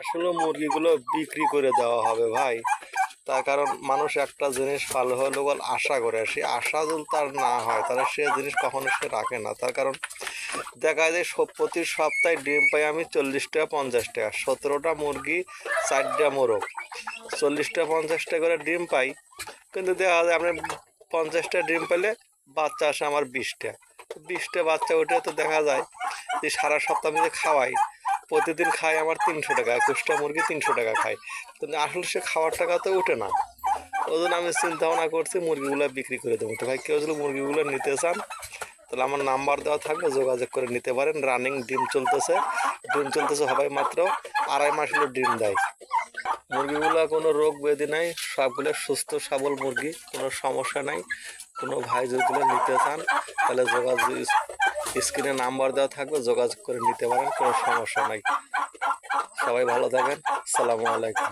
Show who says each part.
Speaker 1: আসলে মুরগিগুলো বিক্রি করে দেওয়া হবে ভাই। তার কারণ মানুষ একটা জিনিস ভালো হলো বল আশা করে, সে আশা যদি তার না হয় তাহলে সে জিনিস কখনো সে রাখে না। তার কারণ দেখা যায় প্রতি সপ্তাহে ডিম পাই আমি 40 টাকা 50 টাকা, 17টা মুরগি 4টা মোরগ, 40 টাকা 50 টাকা করে ডিম পাই। কিন্তু দেখা যায় আপনি 50টা ডিম পেলে বাচ্চা আসে আমার 20টা, 20টা বাচ্চা উঠে তো দেখা যায় যে সারা সপ্তাহ আমি যে খাওয়াই, প্রতিদিন খাই আমার 300 টাকা, 21টা মুরগি 300 টাকা খাই, কিন্তু আসলে সে খাওয়ার টাকা তো ওঠে না। ওই জন্য আমি চিন্তা ভাবনা করছি মুরগিগুলো বিক্রি করে দেবো। তো ভাই কেউ যদি মুরগিগুলো নিতে চান তাহলে আমার নাম্বার দেওয়া থাকবে, যোগাযোগ করে নিতে পারেন। রানিং ডিম চলতেছে, সবাই মাত্র 2.5 মাস হলো ডিম দেয়। মুরগিগুলো কোনো রোগ ব্যাধি নাই, সবগুলো সুস্থ সবল মুরগি, কোনো সমস্যা নাই। কোনো ভাই যেগুলো নিতে চান তাহলে যোগাযোগ, স্ক্রিনে নাম্বার দেওয়া থাকবে, যোগাযোগ করে নিতে পারেন, কোনো সমস্যা নাই। সবাই ভালো থাকেন, আসসালামু আলাইকুম।